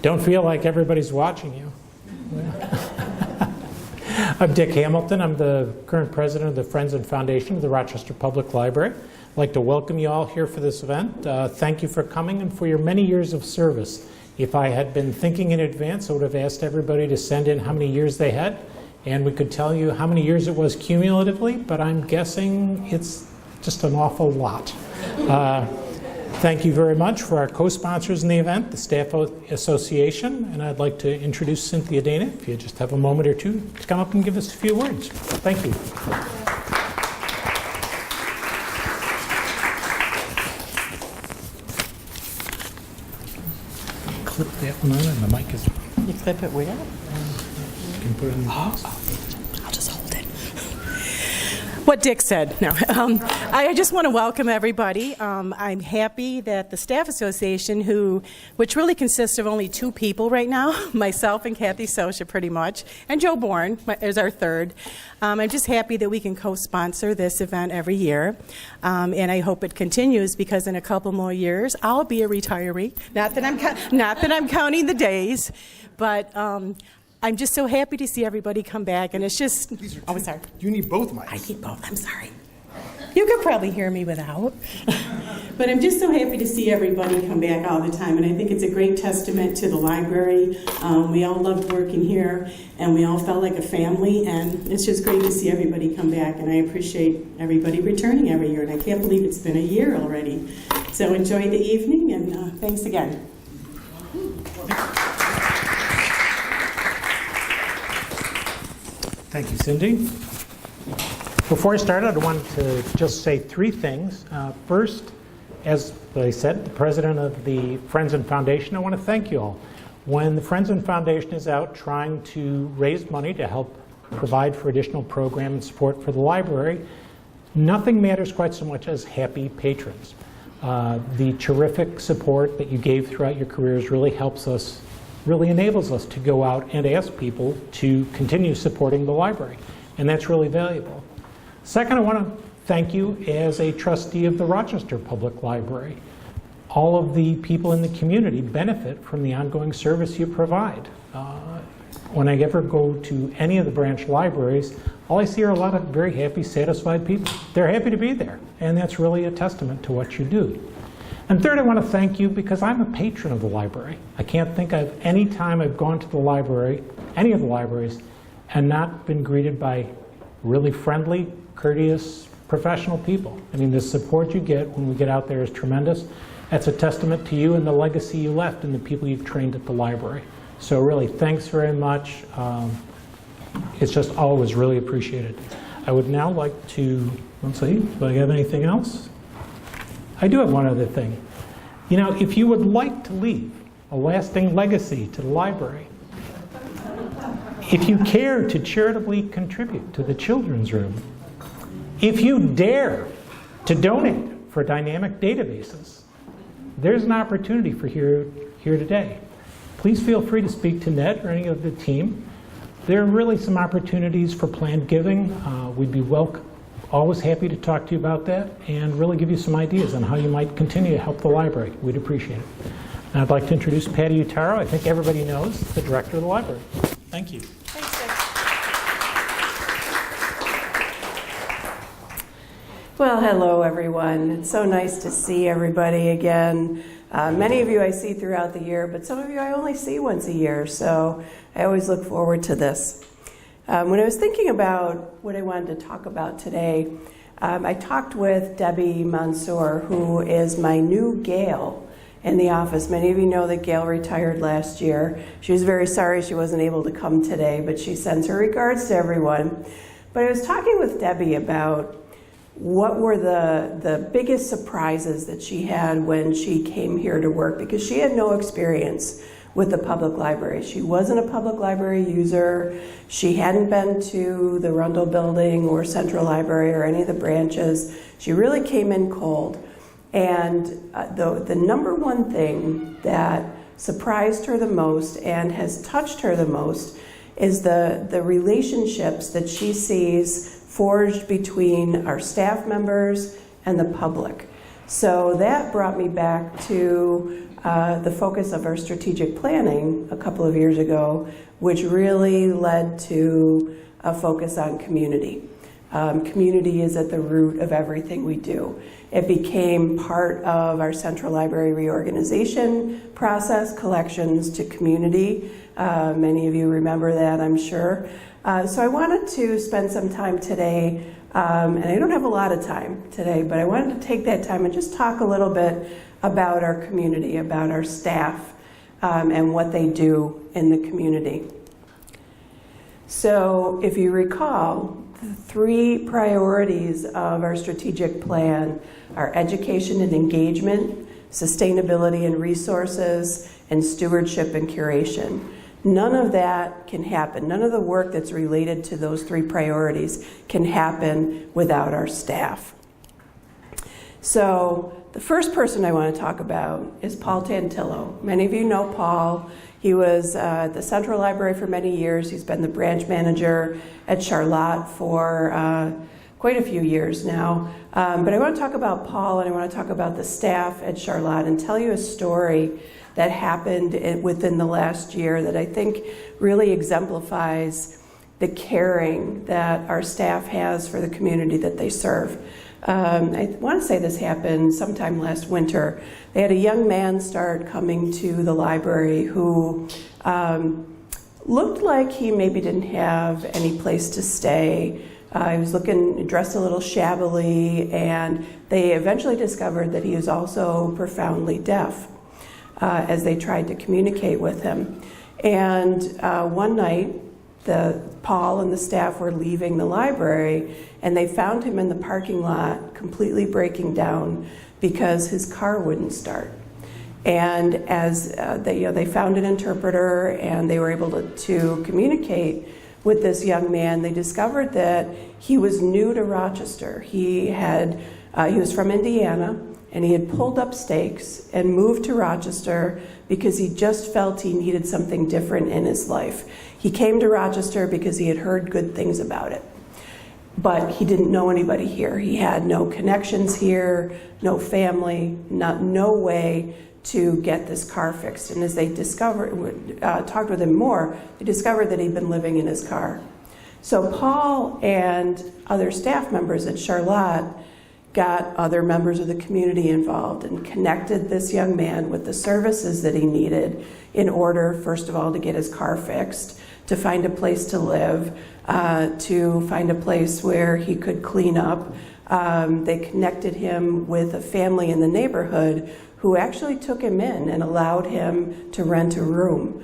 Don't feel like everybody's watching you. I'm Dick Hamilton. I'm the current president of the Friends and Foundation of the Rochester Public Library. I'd like to welcome you all here for this event. Thank you for coming and for your many years of service. If I had been thinking in advance, I would have asked everybody to send in how many years they had, and we could tell you how many years it was cumulatively, but I'm guessing it's just an awful lot. Thank you very much for our co-sponsors in the event, the Staff Association, and I'd like to introduce Cynthia Dana, if you just have a moment or two to come up and give us a few words. Thank you. Clip that one on and the mic is... You clip it where? You can put it in the box. I'll just hold it. What Dick said. No, I just want to welcome everybody. I'm happy that the Staff Association, which really consists of only two people right now, myself and Kathy Socia pretty much, and Joe Bourne is our third. I'm just happy that we can co-sponsor this event every year, and I hope it continues because in a couple more years I'll be a retiree. Not that I'm counting the days, but I'm just so happy to see everybody come back, and it's just... Oh, sorry. You need both mics. I need both. I'm sorry. You could probably hear me without. But I'm just so happy to see everybody come back all the time, and I think it's a great testament to the library. We all loved working here, and we all felt like a family, and it's just great to see everybody come back, and I appreciate everybody returning every year, and I can't believe it's been a year already. So enjoy the evening, and thanks again. Thank you, Cindy. Before I start, I wanted to just say three things. First, as I said, the president of the Friends and Foundation, I want to thank you all. When the Friends and Foundation is out trying to raise money to help provide for additional program and support for the library, nothing matters quite so much as happy patrons. The terrific support that you gave throughout your careers really helps us, really enables us to go out and ask people to continue supporting the library, and that's really valuable. Second, I want to thank you as a trustee of the Rochester Public Library. All of the people in the community benefit from the ongoing service you provide. When I ever go to any of the branch libraries, all I see are a lot of very happy, satisfied people. They're happy to be there, and that's really a testament to what you do. And third, I want to thank you because I'm a patron of the library. I can't think of any time I've gone to the library, any of the libraries, and not been greeted by really friendly, courteous, professional people. I mean, the support you get when we get out there is tremendous. That's a testament to you and the legacy you left and the people you've trained at the library. So really, thanks very much. It's just always really appreciated. I would now like to, let's see, do I have anything else? I do have one other thing. You know, if you would like to leave a lasting legacy to the library, if you care to charitably contribute to the children's room, if you dare to donate for dynamic databases, there's an opportunity for here today. Please feel free to speak to Ned or any of the team. There are really some opportunities for planned giving. We'd be always happy to talk to you about that and really give you some ideas on how you might continue to help the library. We'd appreciate it. And I'd like to introduce Patty Utaro. I think everybody knows, the director of the library. Thank you. Thanks, Dick. Well, hello, everyone. It's so nice to see everybody again. Many of you I see throughout the year, but some of you I only see once a year, so I always look forward to this. When I was thinking about what I wanted to talk about today, I talked with Debbie Mansour, who is my new Gail in the office. Many of you know that Gail retired last year. She was very sorry she wasn't able to come today, but she sends her regards to everyone. But I was talking with Debbie about what were the biggest surprises that she had when she came here to work, because she had no experience with the public library. She wasn't a public library user. She hadn't been to the Rundle Building or Central Library or any of the branches. She really came in cold. And the number one thing that surprised her the most and has touched her the most is the relationships that she sees forged between our staff members and the public. So that brought me back to the focus of our strategic planning a couple of years ago, which really led to a focus on community. Community is at the root of everything we do. It became part of our central library reorganization process, collections to community. Many of you remember that, I'm sure. So I wanted to spend some time today, and I don't have a lot of time today, but I wanted to take that time and just talk a little bit about our community, about our staff, and what they do in the community. So if you recall, the 3 priorities of our strategic plan are education and engagement, sustainability and resources, and stewardship and curation. None of that can happen. None of the work that's related to those 3 priorities can happen without our staff. So the first person I want to talk about is Paul Tantillo. Many of you know Paul. He was at the Central Library for many years. He's been the branch manager at Charlotte for quite a few years now. But I want to talk about Paul, and I want to talk about the staff at Charlotte and tell you a story that happened within the last year that I think really exemplifies the caring that our staff has for the community that they serve. I want to say this happened sometime last winter. They had a young man start coming to the library who looked like he maybe didn't have any place to stay. He was dressed a little shabbily, and they eventually discovered that he was also profoundly deaf as they tried to communicate with him. And one night, Paul and the staff were leaving the library, and they found him in the parking lot completely breaking down because his car wouldn't start. And as they found an interpreter and they were able to communicate with this young man, they discovered that he was new to Rochester. He was from Indiana, and he had pulled up stakes and moved to Rochester because he just felt he needed something different in his life. He came to Rochester because he had heard good things about it, but he didn't know anybody here. He had no connections here, no family, no way to get this car fixed. And as they talked with him more, they discovered that he'd been living in his car. So Paul and other staff members at Charlotte got other members of the community involved and connected this young man with the services that he needed in order, first of all, to get his car fixed, to find a place to live, to find a place where he could clean up. They connected him with a family in the neighborhood who actually took him in and allowed him to rent a room.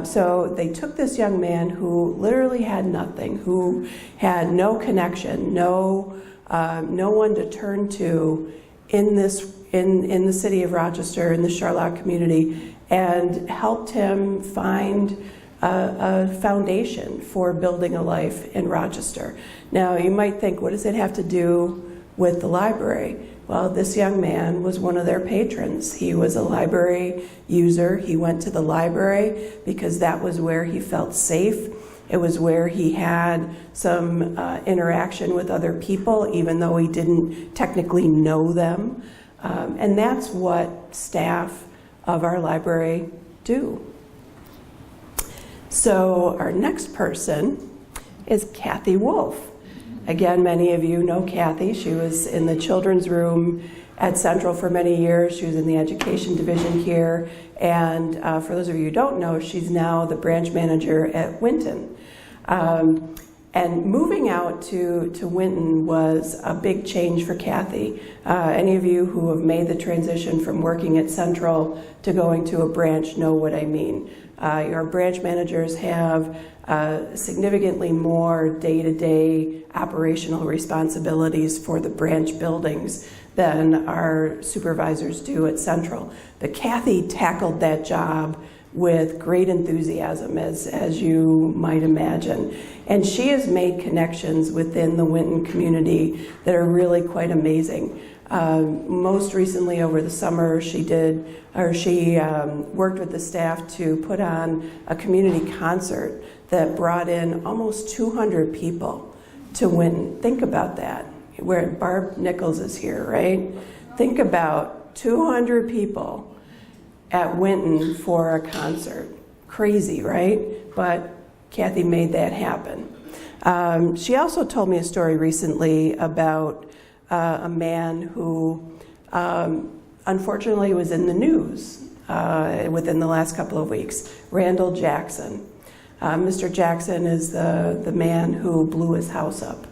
So they took this young man who literally had nothing, who had no connection, no one to turn to in the city of Rochester, in the Charlotte community, and helped him find a foundation for building a life in Rochester. Now, you might think, what does it have to do with the library? Well, this young man was one of their patrons. He was a library user. He went to the library because that was where he felt safe. It was where he had some interaction with other people, even though he didn't technically know them. And that's what staff of our library do. So our next person is Kathy Wolf. Again, many of you know Kathy. She was in the children's room at Central for many years. She was in the education division here. And for those of you who don't know, she's now the branch manager at Winton. And moving out to Winton was a big change for Kathy. Any of you who have made the transition from working at Central to going to a branch know what I mean. Our branch managers have significantly more day-to-day operational responsibilities for the branch buildings than our supervisors do at Central. But Kathy tackled that job with great enthusiasm, as you might imagine. And she has made connections within the Winton community that are really quite amazing. Most recently over the summer, she worked with the staff to put on a community concert that brought in almost 200 people to Winton. Think about that, where Barb Nichols is here, right? Think about 200 people at Winton for a concert. Crazy, right? But Kathy made that happen. She also told me a story recently about a man who unfortunately was in the news within the last couple of weeks, Randall Jackson. Mr. Jackson is the man who blew his house up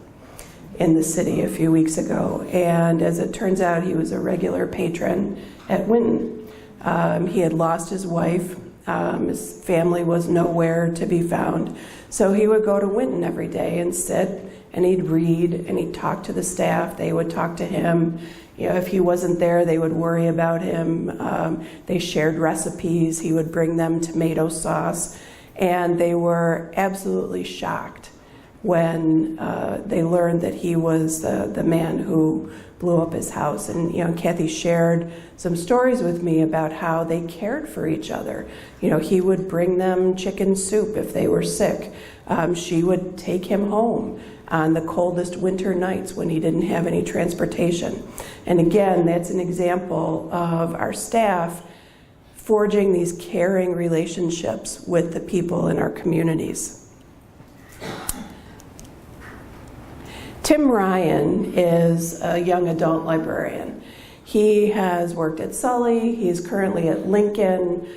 in the city a few weeks ago. And as it turns out, he was a regular patron at Winton. He had lost his wife. His family was nowhere to be found. So he would go to Winton every day and sit, and he'd read, and he'd talk to the staff. They would talk to him. You know, if he wasn't there, they would worry about him. They shared recipes. He would bring them tomato sauce. And they were absolutely shocked when they learned that he was the man who blew up his house. And Kathy shared some stories with me about how they cared for each other. He would bring them chicken soup if they were sick. She would take him home on the coldest winter nights when he didn't have any transportation. And again, that's an example of our staff forging these caring relationships with the people in our communities. Tim Ryan is a young adult librarian. He has worked at Sully, he's currently at Lincoln,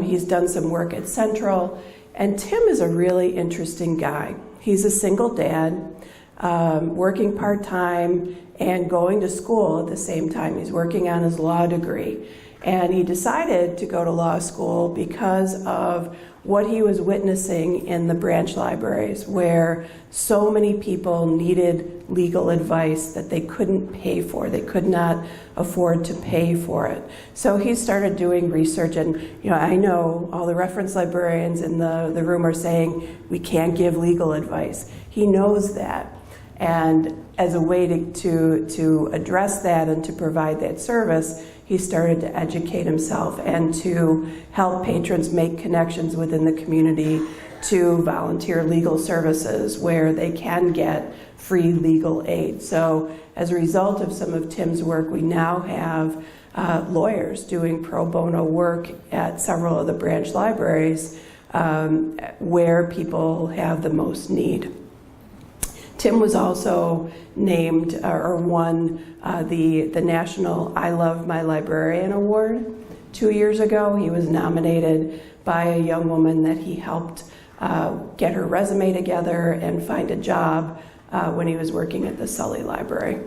he's done some work at Central, and Tim is a really interesting guy. He's a single dad, working part-time and going to school at the same time. He's working on his law degree. And he decided to go to law school because of what he was witnessing in the branch libraries, where so many people needed legal advice that they couldn't pay for. They could not afford to pay for it. So he started doing research, and I know all the reference librarians in the room are saying, we can't give legal advice. He knows that. And as a way to address that and to provide that service, he started to educate himself and to help patrons make connections within the community to volunteer legal services where they can get free legal aid. So as a result of some of Tim's work, we now have lawyers doing pro bono work at several of the branch libraries where people have the most need. Tim was also named or won the National I Love My Librarian Award 2 years ago. He was nominated by a young woman that he helped get her resume together and find a job when he was working at the Sully Library.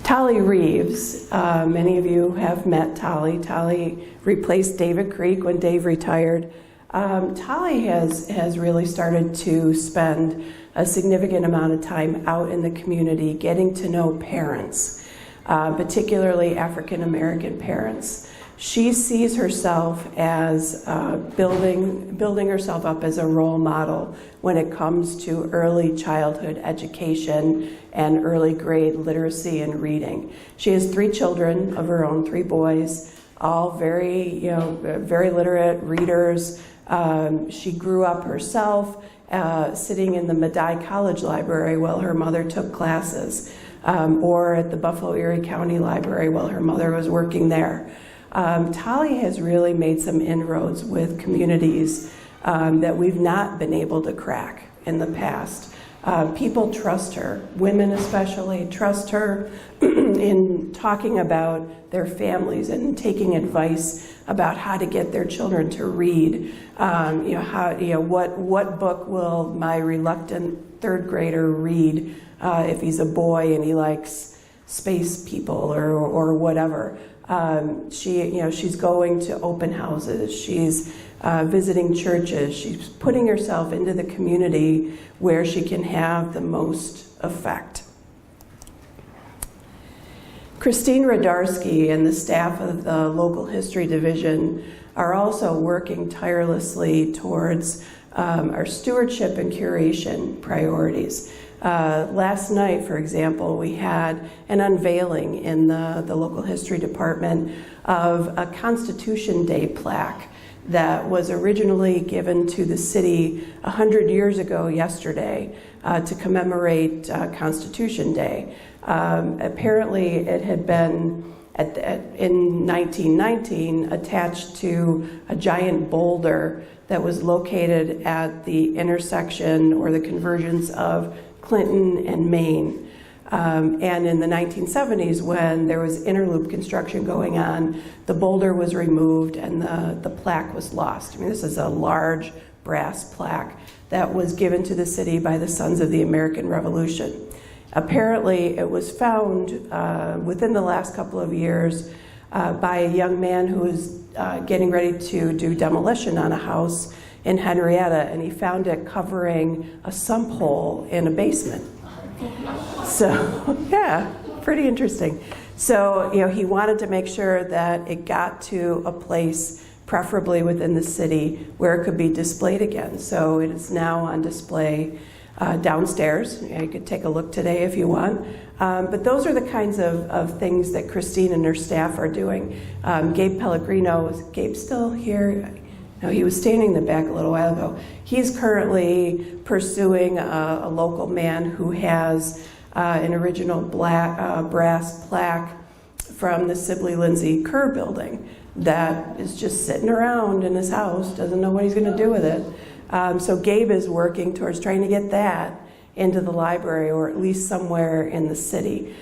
Tolly Reeves, many of you have met Tolly. Tolly replaced David Creek when Dave retired. Tolly has really started to spend a significant amount of time out in the community getting to know parents, particularly African American parents. She sees herself as building herself up as a role model when it comes to early childhood education and early grade literacy and reading. She has 3 children of her own, 3 boys, all very literate readers. She grew up herself sitting in the Medaille College Library while her mother took classes, or at the Buffalo Erie County Library while her mother was working there. Tolly has really made some inroads with communities that we've not been able to crack in the past. People trust her, women especially trust her in talking about their families and taking advice about how to get their children to read. What book will my reluctant 3rd grader read if he's a boy and he likes space people or whatever. She's going to open houses. She's visiting churches. She's putting herself into the community where she can have the most effect. Christine Radarski and the staff of the local history division are also working tirelessly towards our stewardship and curation priorities. Last night, for example, we had an unveiling in the local history department of a Constitution Day plaque that was originally given to the city 100 years ago yesterday to commemorate Constitution Day. Apparently it had been in 1919 attached to a giant boulder that was located at the intersection or the convergence of Clinton and Maine. And in the 1970s, when there was interloop construction going on, the boulder was removed and the plaque was lost. I mean, this is a large brass plaque that was given to the city by the Sons of the American Revolution. Apparently, it was found within the last couple of years by a young man who was getting ready to do demolition on a house in Henrietta, and he found it covering a sump hole in a basement. So, yeah, pretty interesting. So, he wanted to make sure that it got to a place, preferably within the city, where it could be displayed again. So it is now on display downstairs. You could take a look today if you want. But those are the kinds of things that Christine and her staff are doing. Gabe Pellegrino, is Gabe still here? No, he was standing in the back a little while ago. He's currently pursuing a local man who has an original brass plaque from the Sibley Lindsay Kerr building that is just sitting around in his house, doesn't know what he's going to do with it. So Gabe is working towards trying to get that into the library, or at least somewhere in the city.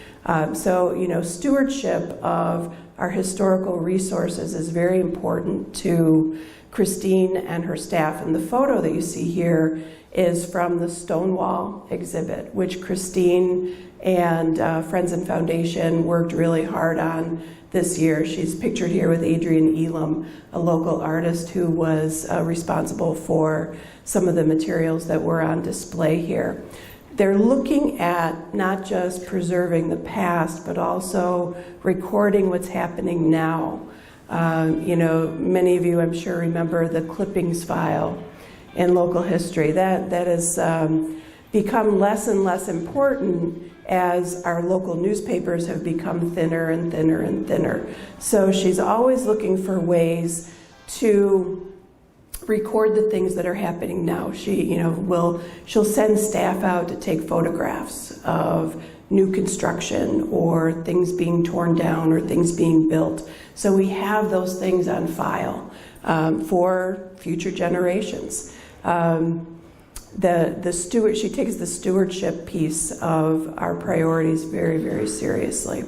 So, stewardship of our historical resources is very important to Christine and her staff. And the photo that you see here is from the Stonewall exhibit, which Christine and Friends and Foundation worked really hard on this year. She's pictured here with Adrian Elam, a local artist who was responsible for some of the materials that were on display here. They're looking at not just preserving the past, but also recording what's happening now. Many of you, I'm sure, remember the clippings file in local history. That has become less and less important as our local newspapers have become thinner and thinner and thinner. So she's always looking for ways to record the things that are happening now. She'll send staff out to take photographs of new construction or things being torn down or things being built. So we have those things on file for future generations. She takes the stewardship piece of our priorities very, very seriously.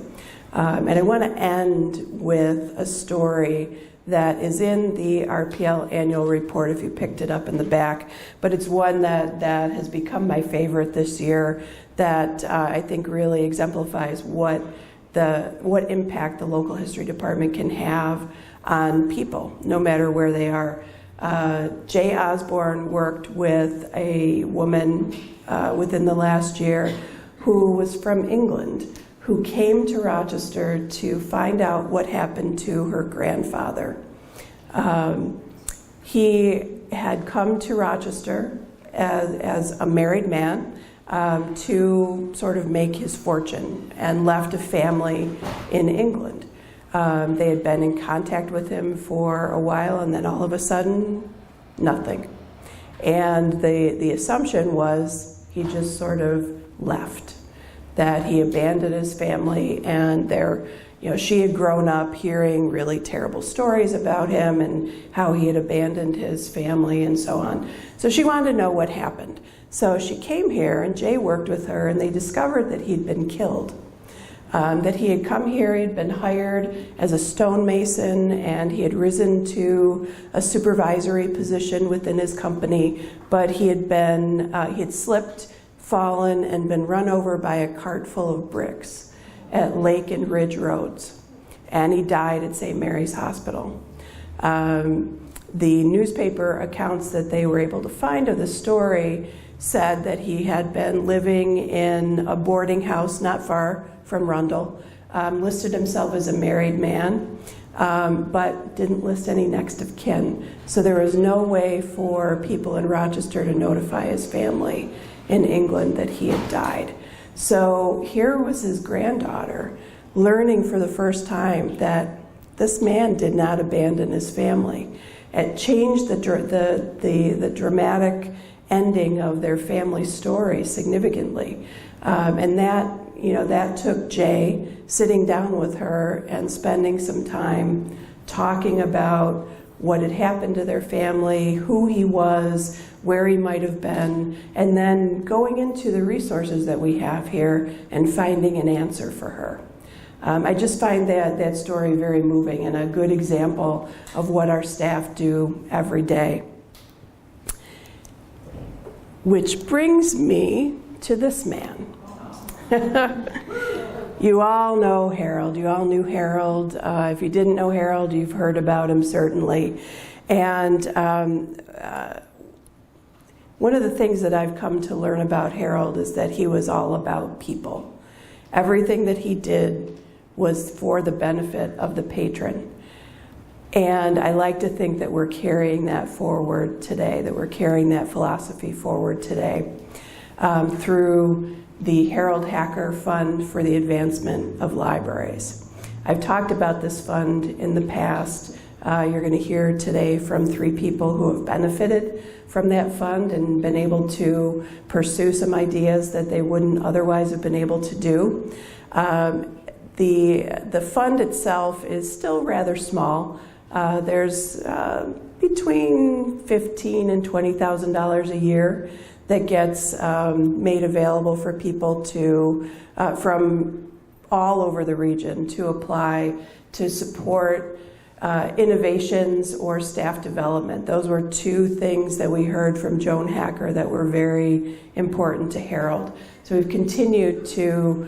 And I want to end with a story that is in the RPL annual report, if you picked it up in the back, but it's one that has become my favorite this year, that I think really exemplifies what impact the local history department can have on people, no matter where they are. Jay Osborne worked with a woman within the last year who was from England, who came to Rochester to find out what happened to her grandfather. He had come to Rochester as a married man to sort of make his fortune, and left a family in England. They had been in contact with him for a while, and then all of a sudden, nothing. And the assumption was he just sort of left, that he abandoned his family, and she had grown up hearing really terrible stories about him and how he had abandoned his family and so on. So she wanted to know what happened. So she came here, and Jay worked with her, and they discovered that he'd been killed. That he had come here, he'd been hired as a stonemason, and he had risen to a supervisory position within his company, but he had slipped, fallen, and been run over by a cart full of bricks at Lake and Ridge Roads. And he died at St. Mary's Hospital. The newspaper accounts that they were able to find of the story said that he had been living in a boarding house not far from Rundle, listed himself as a married man, but didn't list any next of kin. So there was no way for people in Rochester to notify his family in England that he had died. So here was his granddaughter learning for the first time that this man did not abandon his family. It changed the dramatic ending of their family story significantly. And that, that took Jay sitting down with her and spending some time talking about what had happened to their family, who he was, where he might have been, and then going into the resources that we have here and finding an answer for her. I just find that story very moving and a good example of what our staff do every day. Which brings me to this man. You all know Harold. You all knew Harold. If you didn't know Harold, you've heard about him certainly. And one of the things that I've come to learn about Harold is that he was all about people. Everything that he did was for the benefit of the patron. And I like to think that we're carrying that forward today, that we're carrying that philosophy forward today through the Harold Hacker Fund for the Advancement of Libraries. I've talked about this fund in the past. You're going to hear today from 3 people who have benefited from that fund and been able to pursue some ideas that they wouldn't otherwise have been able to do. The fund itself is still rather small. There's between $15,000 and $20,000 a year that gets made available for people to from all over the region to apply to support innovations or staff development. Those were 2 things that we heard from Joan Hacker that were very important to Harold. So we've continued to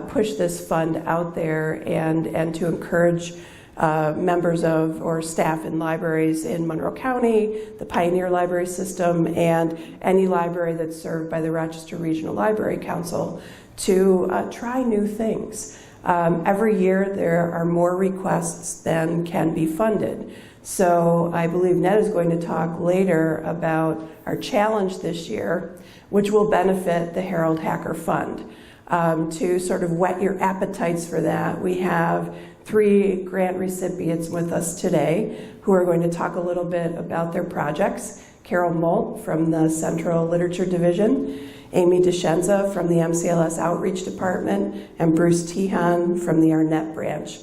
push this fund out there and to encourage members of or staff in libraries in Monroe County, the Pioneer Library System, and any library that's served by the Rochester Regional Library Council to try new things. Every year there are more requests than can be funded. So I believe Ned is going to talk later about our challenge this year, which will benefit the Harold Hacker Fund. To sort of whet your appetites for that, we have 3 grant recipients with us today who are going to talk a little bit about their projects. Carol Molt from the Central Literature Division, Amy DeScenza from the MCLS Outreach Department, and Bruce Tehan from the Arnett Branch.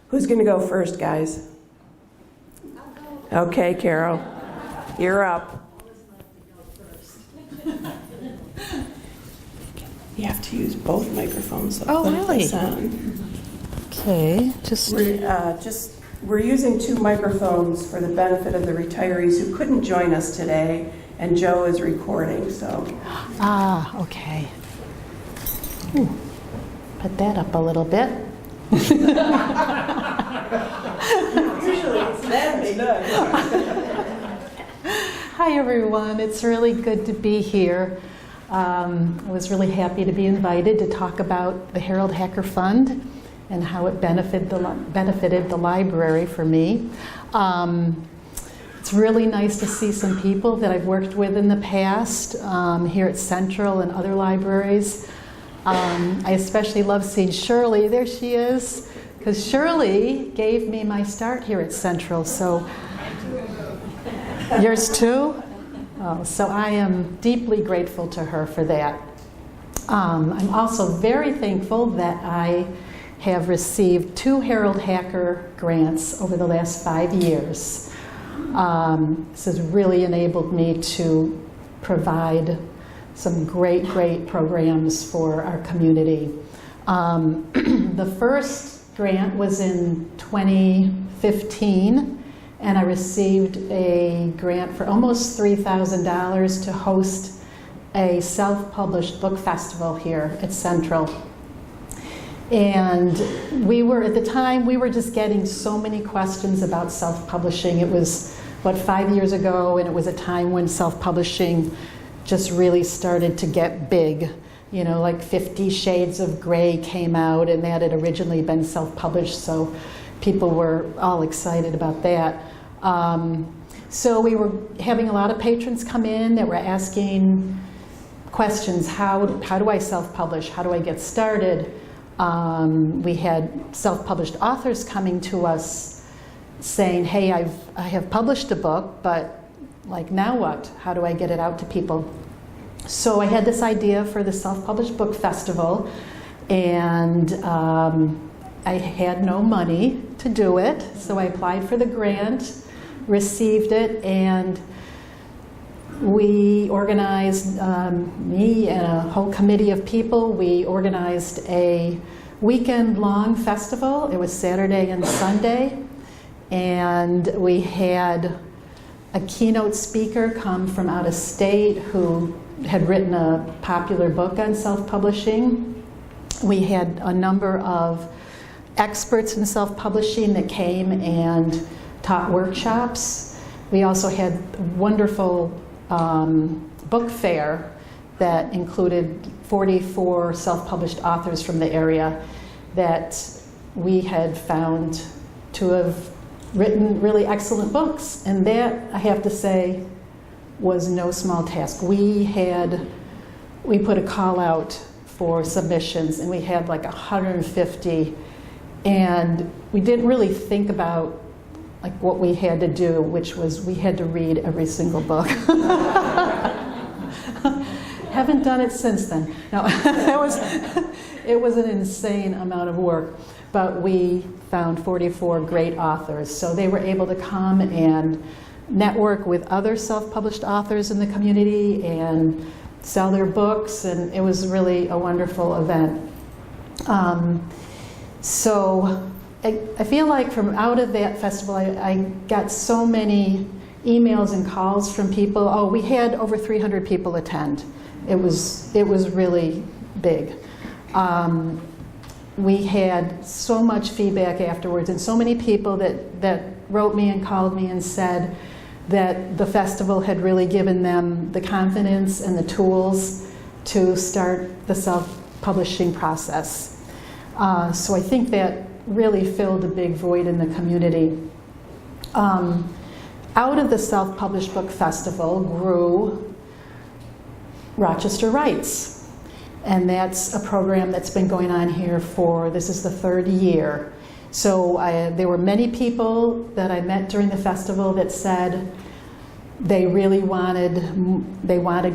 Who's going to go first, guys? Okay, Carol, you're up. You have to use both microphones. So Oh, really? Okay, We're using 2 microphones for the benefit of the retirees who couldn't join us today, and Joe is recording, so. Okay. Put that up a little bit. Usually it's that Hi, everyone. It's really good to be here. I was really happy to be invited to talk about the Harold Hacker Fund and how it benefited the library for me. It's really nice to see some people that I've worked with in the past here at Central and other libraries. I especially love seeing Shirley. There she is, because Shirley gave me my start here at Central. So yours too? Oh, so I am deeply grateful to her for that. I'm also very thankful that I have received 2 Harold Hacker grants over the last 5 years. This has really enabled me to provide some great programs for our community. The first grant was in 2015, and I received a grant for almost $3,000 to host a self-published book festival here at Central. And at the time, we were just getting so many questions about self-publishing. It was, 5 years ago, and it was a time when self-publishing just really started to get big. You know, like 50 Shades of Grey came out, and that had originally been self-published, so people were all excited about that. So we were having a lot of patrons come in that were asking questions. How do I self-publish? How do I get started? We had self-published authors coming to us saying, hey, I have published a book, but like, now what? How do I get it out to people? So I had this idea for the Self-Published Book Festival, And I had no money to do it, so I applied for the grant, received it, and we organized, me and a whole committee of people, we organized a weekend-long festival. It was Saturday and Sunday, and we had a keynote speaker come from out of state who had written a popular book on self-publishing. We had a number of experts in self-publishing that came and taught workshops. We also had a wonderful book fair that included 44 self-published authors from the area that we had found to have written really excellent books. And that, I have to say, was no small task. We put a call out for submissions, and we had like 150, and we didn't really think about like what we had to do, which was we had to read every single book. Haven't done it since then. No, it was an insane amount of work, but we found 44 great authors. So they were able to come and network with other self-published authors in the community and sell their books, and it was really a wonderful event. So I feel like from out of that festival, I got so many emails and calls from people. Oh, we had over 300 people attend. It was really big. We had so much feedback afterwards, and so many people that wrote me and called me and said that the festival had really given them the confidence and the tools to start the self-publishing process. So I think that really filled a big void in the community. Out of the Self-Published Book Festival grew Rochester Writes, and that's a program that's been going on here this is the 3rd year. So there were many people that I met during the festival that said they really wanted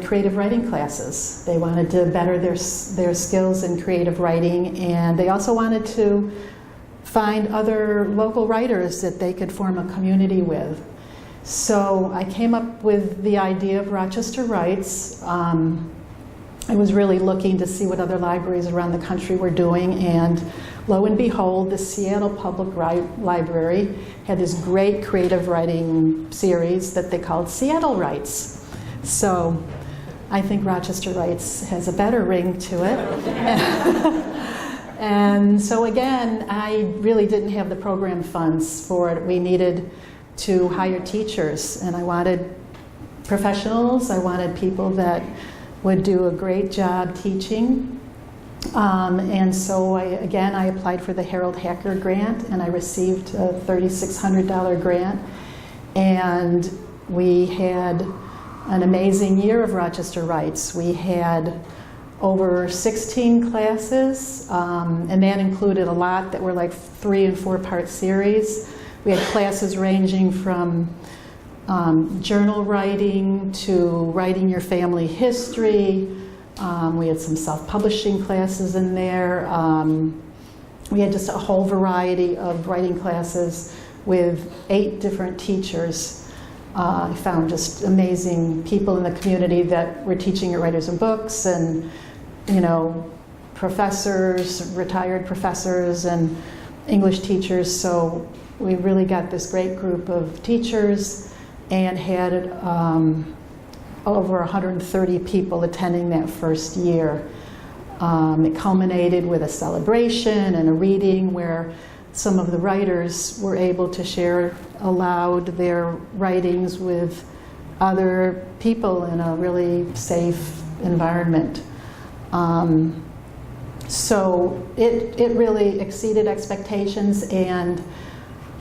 creative writing classes. They wanted to better their skills in creative writing, and they also wanted to find other local writers that they could form a community with. So I came up with the idea of Rochester Writes. I was really looking to see what other libraries around the country were doing, and lo and behold, the Seattle Public Library had this great creative writing series that they called Seattle Writes. So I think Rochester Writes has a better ring to it. And so again, I really didn't have the program funds for it. We needed to hire teachers, and I wanted professionals. I wanted people that would do a great job teaching. And so I applied for the Harold Hacker grant, and I received a $3,600 grant. And we had an amazing year of Rochester Writes. We had over 16 classes, and that included a lot that were like 3- and 4-part series. We had classes ranging from journal writing to writing your family history. We had some self-publishing classes in there. We had just a whole variety of writing classes with 8 different teachers. I found just amazing people in the community that were teaching at Writers and Books, and professors, retired professors, and English teachers. So we really got this great group of teachers, and had over 130 people attending that first year. It culminated with a celebration and a reading where some of the writers were able to share aloud their writings with other people in a really safe environment. So it really exceeded expectations, and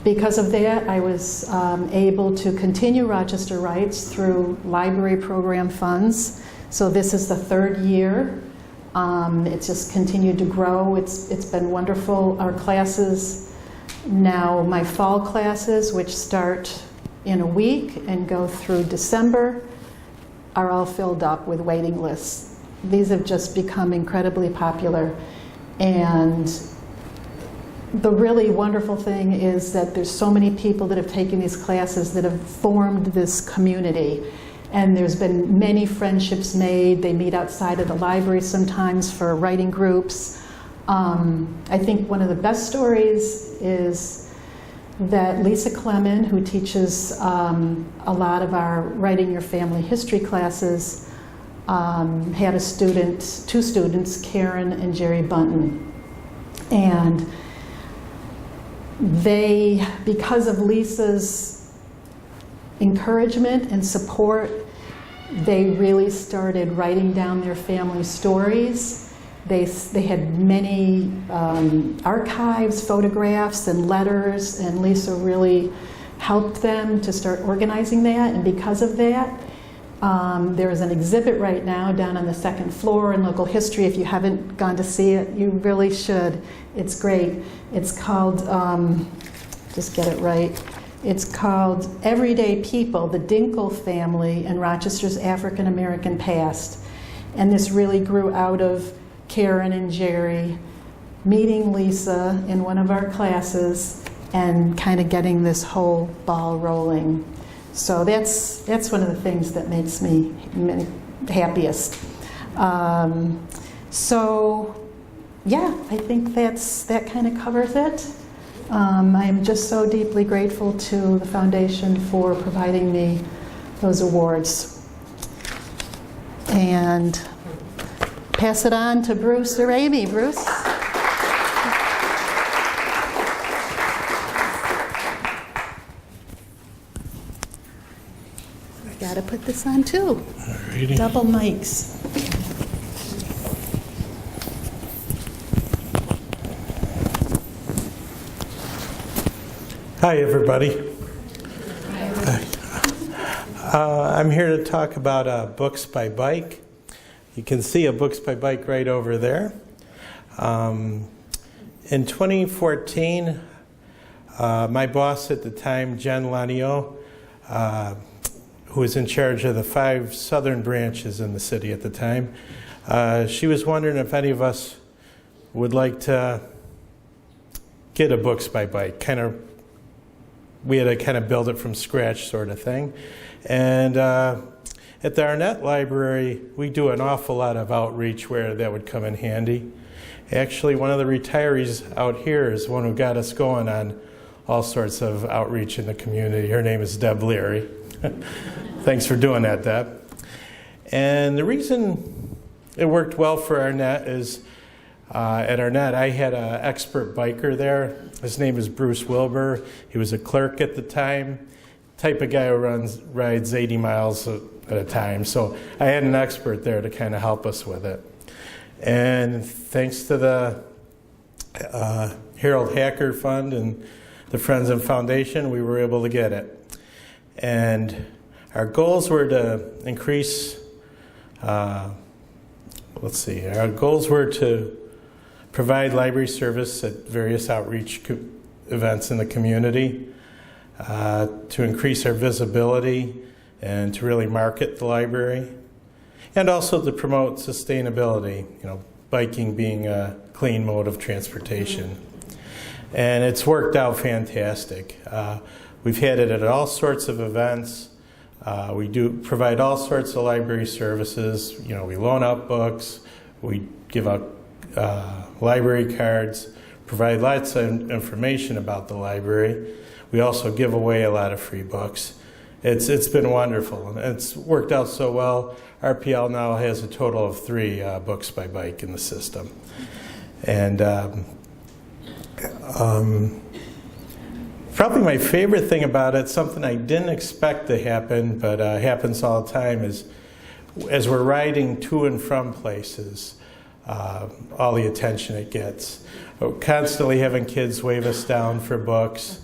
because of that, I was able to continue Rochester Writes through library program funds. So this is the 3rd year. It's just continued to grow. It's been wonderful. Our classes now, my fall classes, which start in a week and go through December, are all filled up with waiting lists. These have just become incredibly popular. And the really wonderful thing is that there's so many people that have taken these classes that have formed this community. And there's been many friendships made. They meet outside of the library sometimes for writing groups. I think one of the best stories is that Lisa Clemen, who teaches a lot of our Writing Your Family History classes, had two students, Karen and Jerry Bunton. And they, because of Lisa's encouragement and support, they really started writing down their family stories. They had many archives, photographs, and letters, and Lisa really helped them to start organizing that. And because of that, there is an exhibit right now down on the second floor in local history. If you haven't gone to see it, you really should. It's great. It's called, just get it right, it's called Everyday People, the Dinkle Family and Rochester's African American Past. And this really grew out of Karen and Jerry meeting Lisa in one of our classes and kind of getting this whole ball rolling. So that's one of the things that makes me happiest. So yeah, I think that kind of covers it. I am just so deeply grateful to the foundation for providing me those awards. And pass it on to Bruce or Amy. Bruce? I gotta put this on too. Alrighty. Double mics. Hi, everybody. I'm here to talk about Books by Bike. You can see a Books by Bike right over there. In 2014, my boss at the time, Jen Lanio, who was in charge of the 5 southern branches in the city at the time, she was wondering if any of us would like to get a Books by Bike. We had to kind of build it from scratch sort of thing. And at the Arnett Library, we do an awful lot of outreach where that would come in handy. Actually, one of the retirees out here is one who got us going on all sorts of outreach in the community. Her name is Deb Leary. Thanks for doing that, Deb. And the reason it worked well for Arnett is at Arnett, I had an expert biker there. His name is Bruce Wilbur. He was a clerk at the time, type of guy who rides 80 miles at a time. So I had an expert there to kind of help us with it. And thanks to the Harold Hacker Fund and the Friends and Foundation, we were able to get it. And our goals were to increase, our goals were to provide library service at various outreach events in the community, to increase our visibility and to really market the library, and also to promote sustainability, biking being a clean mode of transportation. And it's worked out fantastic. We've had it at all sorts of events. We do provide all sorts of library services. We loan out books, we give out library cards, provide lots of information about the library. We also give away a lot of free books. It's been wonderful, and it's worked out so well. RPL now has a total of 3 Books by Bike in the system. And probably my favorite thing about it, something I didn't expect to happen, but happens all the time, is as we're riding to and from places, all the attention it gets. We're constantly having kids wave us down for books.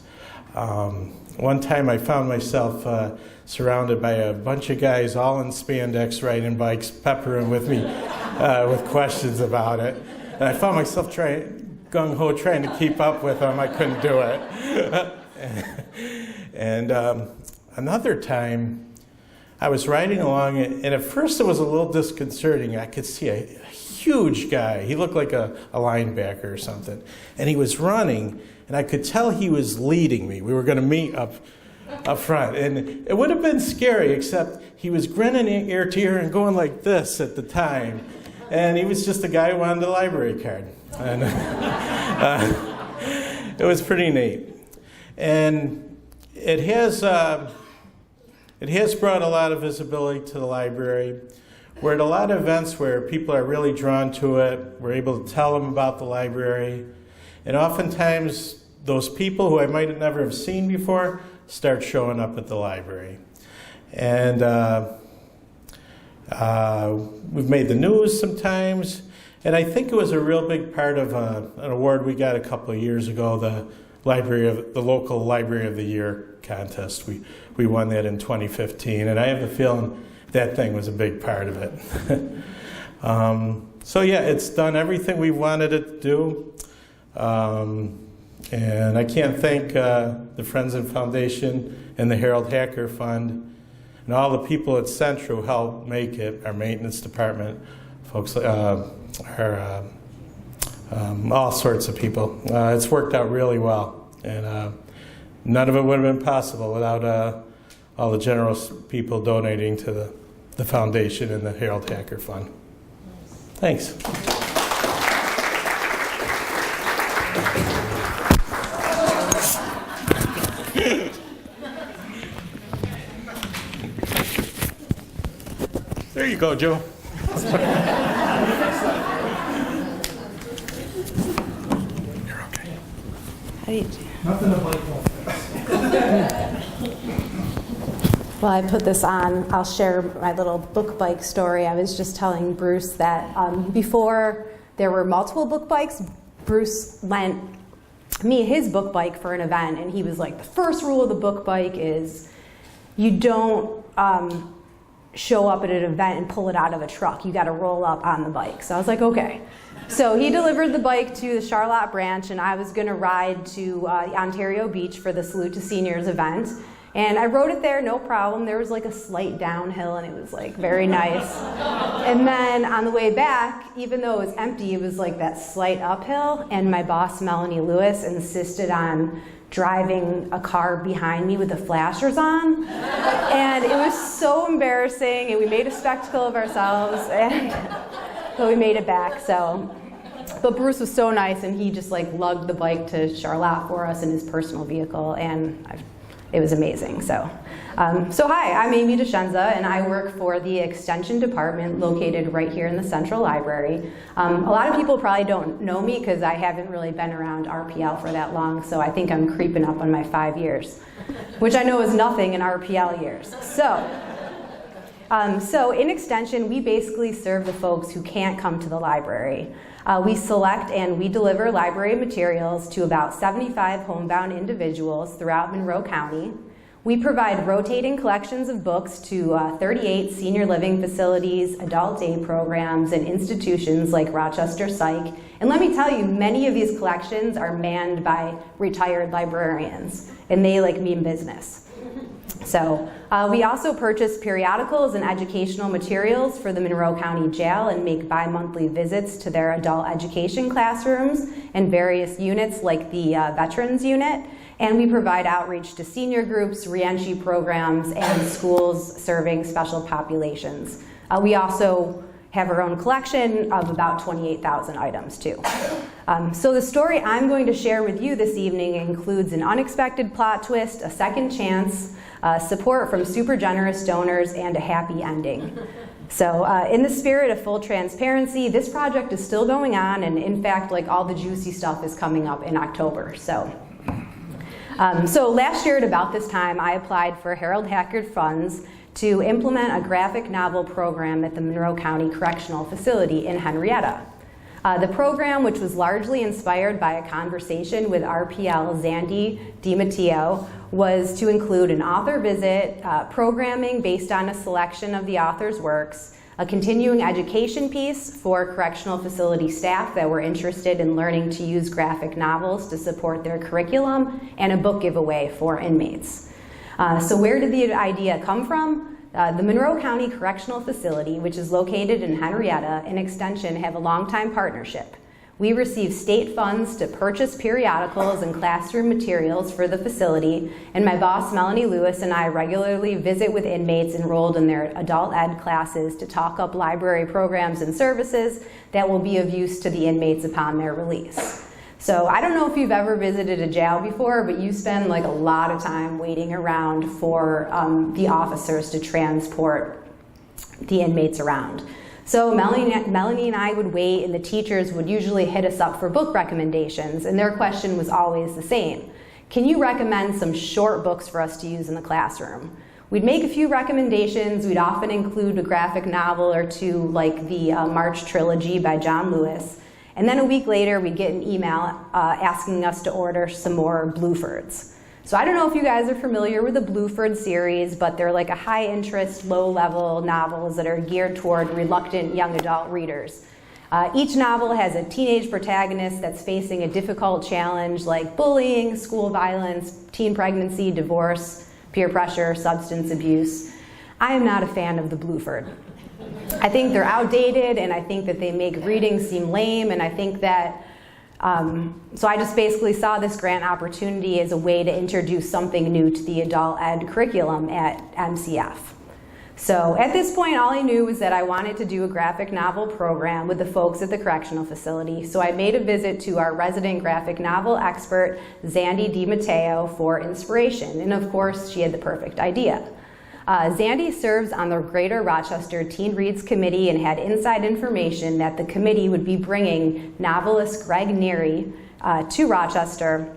One time I found myself surrounded by a bunch of guys all in spandex riding bikes, peppering with me with questions about it. And I found myself gung-ho trying to keep up with them. I couldn't do it. And another time, I was riding along, and at first it was a little disconcerting. I could see a huge guy. He looked like a linebacker or something. And he was running, and I could tell he was leading me. We were going to meet up front. And it would have been scary, except he was grinning ear to ear and going like this at the time. And he was just a guy who wanted a library card. And it was pretty neat. And it has brought a lot of visibility to the library. We're at a lot of events where people are really drawn to it. We're able to tell them about the library. And oftentimes, those people who I might never have seen before start showing up at the library. And we've made the news sometimes. And I think it was a real big part of an award we got a couple of years ago, the local Library of the Year contest. We won that in 2015, and I have a feeling that thing was a big part of it. So yeah, it's done everything we wanted it to do. And I can't thank the Friends and Foundation and the Harold Hacker Fund and all the people at Central who helped make it, our maintenance department, folks, all sorts of people. It's worked out really well, and none of it would have been possible without all the generous people donating to the foundation and the Harold Hacker Fund. Thanks. There you go, Joe. You're okay. Nothing to blame for. Well, I put this on. I'll share my little book bike story. I was just telling Bruce that before there were multiple book bikes, Bruce lent me his book bike for an event, and he was like, the first rule of the book bike is you don't show up at an event and pull it out of a truck. You got to roll up on the bike. So I was like, okay. So he delivered the bike to the Charlotte branch, and I was going to ride to Ontario Beach for the Salute to Seniors event. And I rode it there, no problem. There was like a slight downhill, and it was like very nice. And then on the way back, even though it was empty, it was like that slight uphill. And my boss, Melanie Lewis, insisted on driving a car behind me with the flashers on. And it was so embarrassing, and we made a spectacle of ourselves, but we made it back. So, but Bruce was so nice, and he just like lugged the bike to Charlotte for us in his personal vehicle, and it was amazing. So hi, I'm Amy DeScenza, and I work for the Extension Department located right here in the Central Library. A lot of people probably don't know me because I haven't really been around RPL for that long, so I think I'm creeping up on my 5 years, which I know is nothing in RPL years. So in Extension, we basically serve the folks who can't come to the library. We select and we deliver library materials to about 75 homebound individuals throughout Monroe County. We provide rotating collections of books to 38 senior living facilities, adult day programs, and institutions like Rochester Psych. And let me tell you, many of these collections are manned by retired librarians, and they mean business. So we also purchase periodicals and educational materials for the Monroe County Jail and make bi-monthly visits to their adult education classrooms and various units like the Veterans Unit. And we provide outreach to senior groups, reentry programs, and schools serving special populations. We also have our own collection of about 28,000 items too. So the story I'm going to share with you this evening includes an unexpected plot twist, a second chance, support from super generous donors, and a happy ending. So in the spirit of full transparency, this project is still going on, and in fact, all the juicy stuff is coming up in October. So last year at about this time, I applied for Harold Hacker funds to implement a graphic novel program at the Monroe County Correctional Facility in Henrietta. The program, which was largely inspired by a conversation with RPL Zandy DiMatteo, was to include an author visit, programming based on a selection of the author's works, a continuing education piece for correctional facility staff that were interested in learning to use graphic novels to support their curriculum, and a book giveaway for inmates. So where did the idea come from? The Monroe County Correctional Facility, which is located in Henrietta, and Extension have a longtime partnership. We receive state funds to purchase periodicals and classroom materials for the facility, and my boss, Melanie Lewis, and I regularly visit with inmates enrolled in their adult ed classes to talk up library programs and services that will be of use to the inmates upon their release. So I don't know if you've ever visited a jail before, but you spend like a lot of time waiting around for the officers to transport the inmates around. So Melanie and I would wait, and the teachers would usually hit us up for book recommendations, and their question was always the same. Can you recommend some short books for us to use in the classroom? We'd make a few recommendations. We'd often include a graphic novel or two, like the March Trilogy by John Lewis. And then a week later, we'd get an email asking us to order some more Bluefords. So I don't know if you guys are familiar with the Blueford series, but they're like a high-interest, low-level novels that are geared toward reluctant young adult readers. Each novel has a teenage protagonist that's facing a difficult challenge like bullying, school violence, teen pregnancy, divorce, peer pressure, substance abuse. I am not a fan of the Blueford. I think they're outdated, and I think that they make reading seem lame, and I think that so I just basically saw this grant opportunity as a way to introduce something new to the adult ed curriculum at MCF. So at this point, all I knew was that I wanted to do a graphic novel program with the folks at the correctional facility. So I made a visit to our resident graphic novel expert, Zandy DiMatteo, for inspiration. And of course, she had the perfect idea. Zandy serves on the Greater Rochester Teen Reads Committee and had inside information that the committee would be bringing novelist Greg Neary to Rochester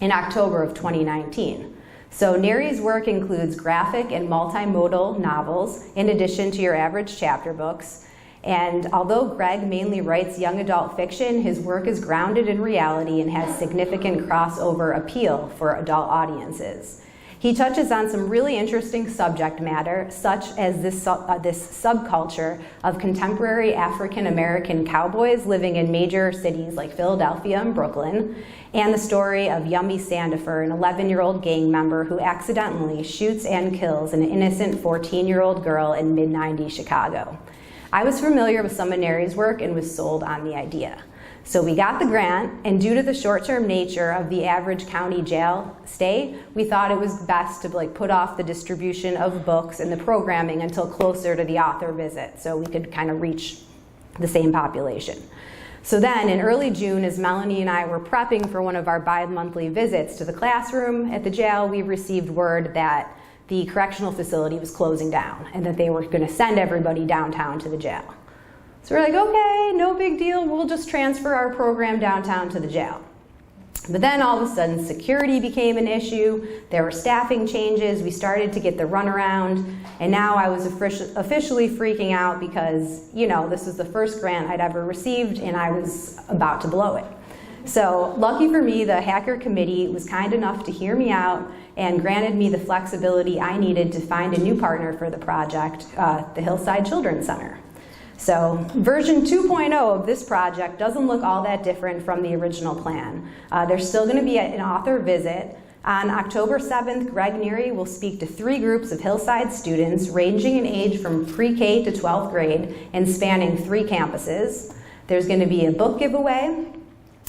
in October of 2019. So Neary's work includes graphic and multimodal novels in addition to your average chapter books. And although Greg mainly writes young adult fiction, his work is grounded in reality and has significant crossover appeal for adult audiences. He touches on some really interesting subject matter, such as this subculture of contemporary African-American cowboys living in major cities like Philadelphia and Brooklyn, and the story of Yummy Sandifer, an 11-year-old gang member who accidentally shoots and kills an innocent 14-year-old girl in mid-90s Chicago. I was familiar with some of Neary's work and was sold on the idea. So we got the grant, and due to the short-term nature of the average county jail stay, we thought it was best to put off the distribution of books and the programming until closer to the author visit, so we could kind of reach the same population. So then in early June, as Melanie and I were prepping for one of our bi-monthly visits to the classroom at the jail, we received word that the correctional facility was closing down and that they were going to send everybody downtown to the jail. So we're like, okay, no big deal, we'll just transfer our program downtown to the jail. But then all of a sudden, security became an issue, there were staffing changes, we started to get the runaround, and now I was officially freaking out because, you know, this was the first grant I'd ever received and I was about to blow it. So lucky for me, the Hacker Committee was kind enough to hear me out and granted me the flexibility I needed to find a new partner for the project, the Hillside Children's Center. So version 2.0 of this project doesn't look all that different from the original plan. There's still going to be an author visit. On October 7th, Greg Neary will speak to 3 groups of Hillside students ranging in age from pre-K to 12th grade and spanning 3 campuses. There's going to be a book giveaway.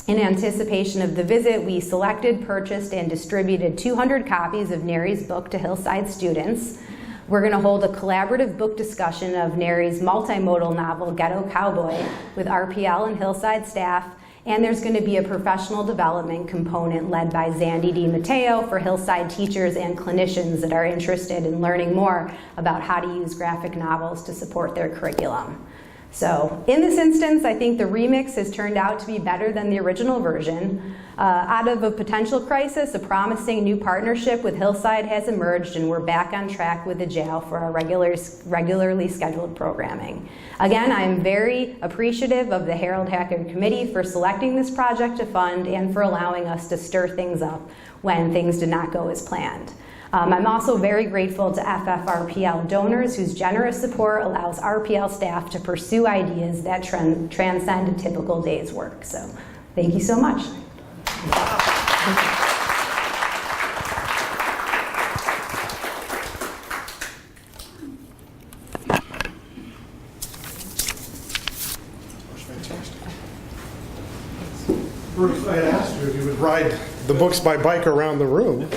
In anticipation of the visit, we selected, purchased, and distributed 200 copies of Neary's book to Hillside students. We're going to hold a collaborative book discussion of Neary's multimodal novel, Ghetto Cowboy, with RPL and Hillside staff, and there's going to be a professional development component led by Zandy DiMatteo for Hillside teachers and clinicians that are interested in learning more about how to use graphic novels to support their curriculum. So in this instance, I think the remix has turned out to be better than the original version. Out of a potential crisis, a promising new partnership with Hillside has emerged, and we're back on track with the jail for our regularly scheduled programming. Again, I am very appreciative of the Harold Hacker Committee for selecting this project to fund and for allowing us to stir things up when things did not go as planned. I'm also very grateful to FFRPL donors whose generous support allows RPL staff to pursue ideas that transcend a typical day's work. So thank you so much. Bruce, I had asked you if you would ride the books by bike around the room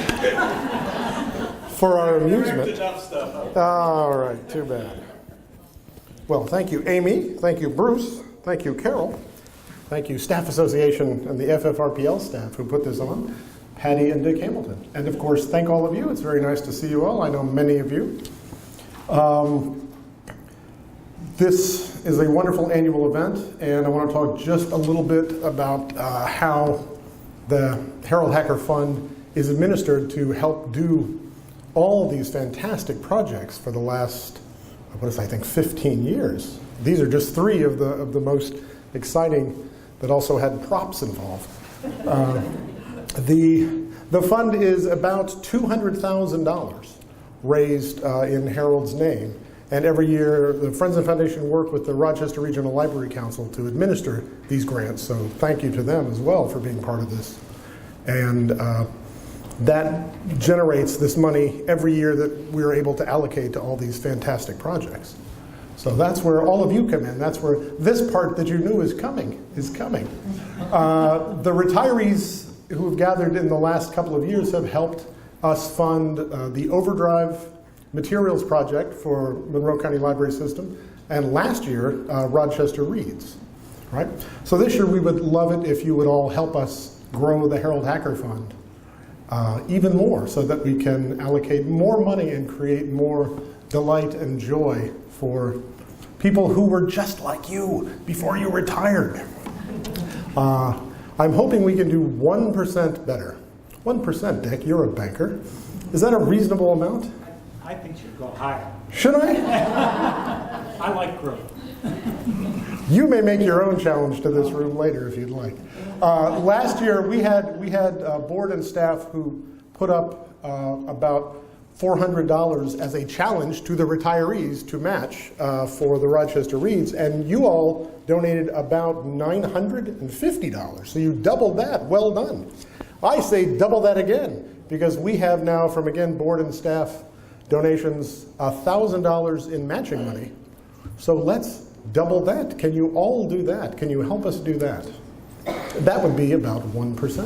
for our amusement. All right, too bad. Well, thank you, Amy. Thank you, Bruce. Thank you, Carol. Thank you, Staff Association and the FFRPL staff who put this on, Patty and Dick Hamilton. And of course, thank all of you. It's very nice to see you all. I know many of you. This is a wonderful annual event, and I want to talk just a little bit about how the Harold Hacker Fund is administered to help do all these fantastic projects for the last, I think, 15 years. These are just three of the most exciting that also had props involved. The fund is about $200,000 raised in Harold's name. And every year, the Friends and Foundation work with the Rochester Regional Library Council to administer these grants. So thank you to them as well for being part of this. And that generates this money every year that we're able to allocate to all these fantastic projects. So that's where all of you come in. That's where this part that you knew is coming. The retirees who have gathered in the last couple of years have helped us fund the Overdrive Materials Project for Monroe County Library System, and last year, Rochester Reads, right? So this year we would love it if you would all help us grow the Harold Hacker Fund even more so that we can allocate more money and create more delight and joy for people who were just like you before you retired. I'm hoping we can do 1% better. 1%, Dick, you're a banker. Is that a reasonable amount? I think you should go higher. Should I? I like growth. You may make your own challenge to this room later if you'd like. Last year we had board and staff who put up about $400 as a challenge to the retirees to match for the Rochester Reads, and you all donated about $950. So you doubled that. Well done. I say double that again, because we have now from, again, board and staff donations, $1,000 in matching money. So let's double that. Can you all do that? Can you help us do that? That would be about 1%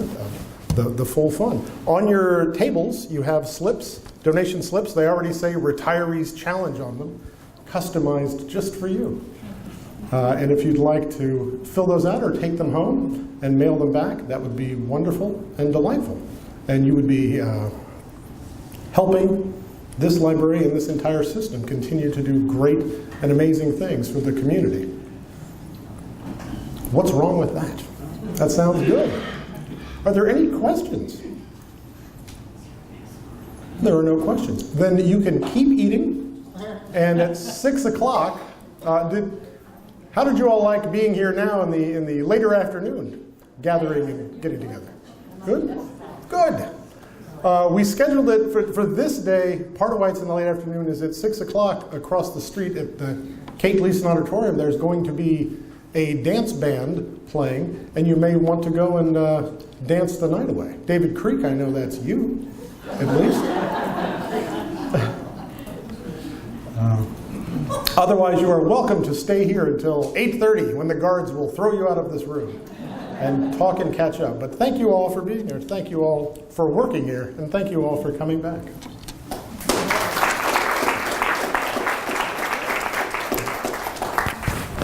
of the full fund. On your tables, you have slips, donation slips. They already say Retirees Challenge on them, customized just for you. And if you'd like to fill those out or take them home and mail them back, that would be wonderful and delightful. And you would be helping this library and this entire system continue to do great and amazing things for the community. What's wrong with that? That sounds good. Are there any questions? There are no questions. Then you can keep eating, and at 6 o'clock, how did you all like being here now in the later afternoon, gathering and getting together? Good? Good. We scheduled it for this day. Part of why it's in the late afternoon is at 6 o'clock across the street at the Kate Leeson Auditorium. There's going to be a dance band playing, and you may want to go and dance the night away. David Creek, I know that's you, at least. Otherwise, you are welcome to stay here until 8:30 when the guards will throw you out of this room and talk and catch up. But thank you all for being here. Thank you all for working here. And thank you all for coming back.